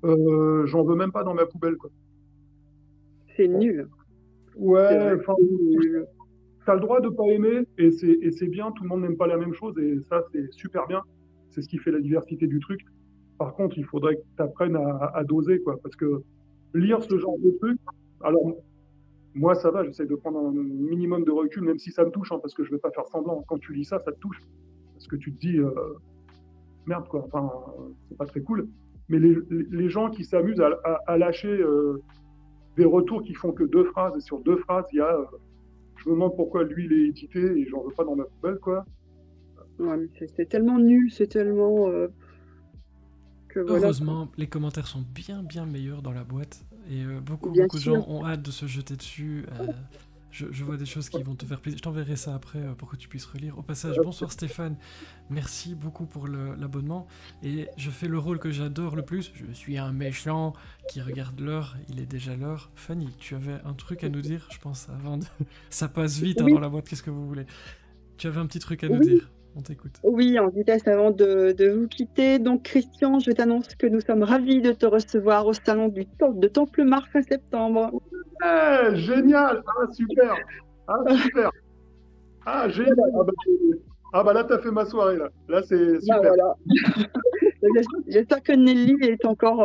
j'en veux même pas dans ma poubelle, quoi. C'est nul. Ouais, enfin, tu as le droit de pas aimer, et c'est bien, tout le monde n'aime pas la même chose, et ça, c'est super bien. C'est ce qui fait la diversité du truc. Par contre, il faudrait que tu apprennes à doser, quoi, parce que lire ce genre de truc, alors moi, ça va, j'essaie de prendre un minimum de recul, même si ça me touche, hein, parce que je vais pas faire semblant. Quand tu lis ça, ça te touche, parce que tu te dis, merde, quoi, enfin, c'est pas très cool. Mais les gens qui s'amusent à lâcher des retours qui font que 2 phrases, et sur 2 phrases, il y a je me demande pourquoi lui il est édité et j'en veux pas dans ma poubelle, quoi. Ouais, mais c'est tellement nul, c'est tellement que voilà. Heureusement, les commentaires sont bien meilleurs dans la boîte et beaucoup Bien de sûr. gens ont hâte de se jeter dessus. Je vois des choses qui vont te faire plaisir. Je t'enverrai ça après pour que tu puisses relire. Au passage, bonsoir Stéphane. Merci beaucoup pour l'abonnement. Et je fais le rôle que j'adore le plus. Je suis un méchant qui regarde l'heure. Il est déjà l'heure. Fanny, tu avais un truc à nous dire, je pense, avant de... Ça passe vite hein, Oui. dans la boîte, qu'est-ce que vous voulez? Tu avais un petit truc à nous Oui. dire. On t'écoute. Oui, en vitesse avant de vous quitter. Donc, Christian, je t'annonce que nous sommes ravis de te recevoir au salon de Templemar fin septembre. Ouais, génial! Ah, super! Ah, super! Ah, génial! Ah bah là, t'as fait ma soirée, là. Là, c'est Bah, super. voilà. J'espère que Nelly est encore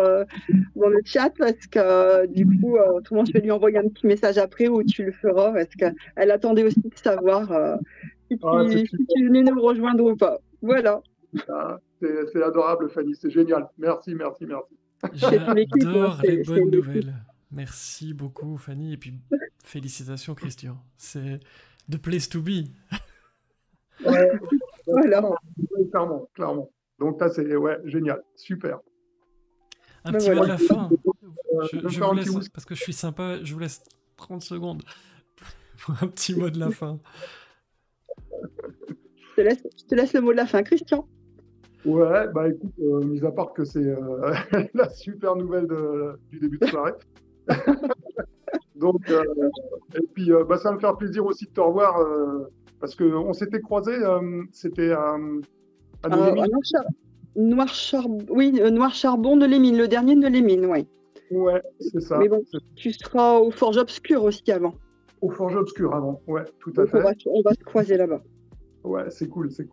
dans le chat parce que du coup, autrement, je vais lui envoyer un petit message après où tu le feras parce qu'elle attendait aussi de savoir Ah, c'est si super. tu venais nous rejoindre ou pas. Voilà. Ah, c'est adorable, Fanny. C'est génial. Merci. C'est toute l'équipe. Hein. J'adore les C'est bonnes une équipe. nouvelles. Merci beaucoup Fanny et puis félicitations Christian. C'est the place to be. Ouais, Voilà. clairement. Donc là, c'est ouais, génial. Super. Un Ben petit mot voilà. de la fin. Je vais me Je faire vous un petit laisse, whisky. parce que je suis sympa, je vous laisse 30 secondes pour un petit mot de la fin. Je te laisse le mot de la fin, Christian. Ouais, bah écoute, mis à part que c'est la super nouvelle du début de soirée. Donc, et puis, bah, ça va me faire plaisir aussi de te revoir parce qu'on s'était croisés, c'était à Nolémine. Noir Charbon de Lémine, le dernier de Lémine, oui. Ouais, c'est ça. Mais bon, tu seras au Forge Obscur aussi avant. Au Forge Obscur avant, ouais, tout à Donc fait. on va se croiser là-bas. Ouais, c'est cool. Donc,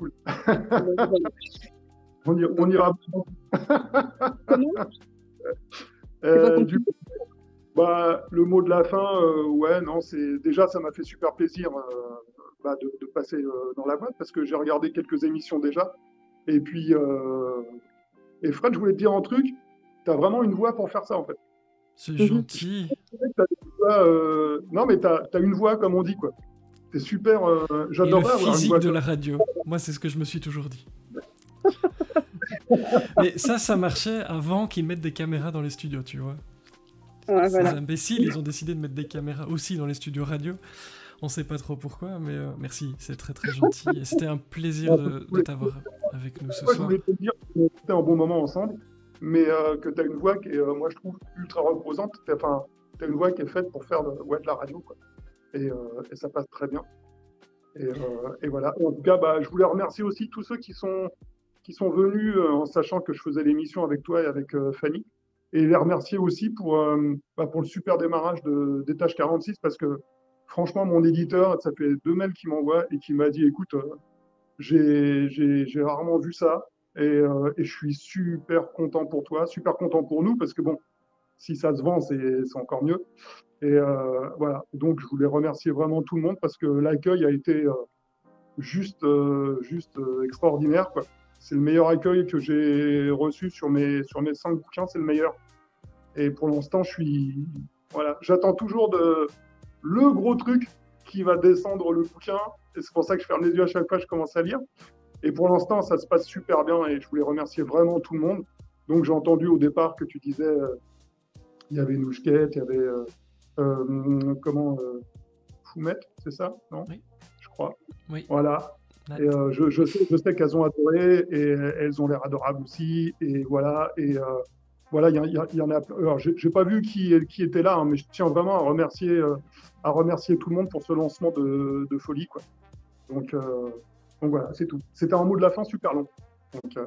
On ira. comment Du coup, bah, le mot de la fin, ouais, non, c'est déjà, ça m'a fait super plaisir bah, de passer dans la boîte parce que j'ai regardé quelques émissions déjà. Et puis, et Fred, je voulais te dire un truc, tu as vraiment une voix pour faire ça en fait. C'est gentil. Non, mais tu as une voix comme on dit, quoi. C'est super, Et le j'adorerais avoir une physique voix de comme la radio. Moi, c'est ce que je me suis toujours dit. Mais ça marchait avant qu'ils mettent des caméras dans les studios, tu vois. Ouais, Ces voilà. imbéciles, ils ont décidé de mettre des caméras aussi dans les studios radio. On sait pas trop pourquoi, mais merci, c'est très gentil. Et c'était un plaisir de t'avoir avec nous ce Moi, je soir. voulais te dire que c'était un bon moment ensemble, mais que tu as une voix qui est, moi, je trouve, ultra reposante. Enfin, tu as une voix qui est faite pour faire de la radio, quoi. Et ça passe très bien. Et voilà. En tout cas, bah, je voulais remercier aussi tous ceux qui sont venus en sachant que je faisais l'émission avec toi et avec Fanny. Et les remercier aussi pour le super démarrage d'Étage 46 parce que franchement, mon éditeur, ça fait 2 mails qu'il m'envoie et qui m'a dit écoute, j'ai rarement vu ça et je suis super content pour toi, super content pour nous parce que bon, si ça se vend, c'est encore mieux. Et voilà. Donc, je voulais remercier vraiment tout le monde parce que l'accueil a été juste extraordinaire, quoi. C'est le meilleur accueil que j'ai reçu sur mes 5 bouquins, c'est le meilleur. Et pour l'instant, voilà, j'attends toujours le gros truc qui va descendre le bouquin. Et c'est pour ça que je ferme les yeux à chaque fois que je commence à lire. Et pour l'instant, ça se passe super bien et je voulais remercier vraiment tout le monde. Donc, j'ai entendu au départ que tu disais, il y avait Nouchket, il y avait Foumette, c'est ça, non? Oui. Je crois. Oui. Voilà. Et je sais qu'elles ont adoré et elles ont l'air adorables aussi. Et voilà. Et voilà, il y en a. Alors, j'ai pas vu qui était là, hein, mais je tiens vraiment à remercier tout le monde pour ce lancement de folie, quoi. Donc voilà, c'est tout. C'était un mot de la fin super long. Donc,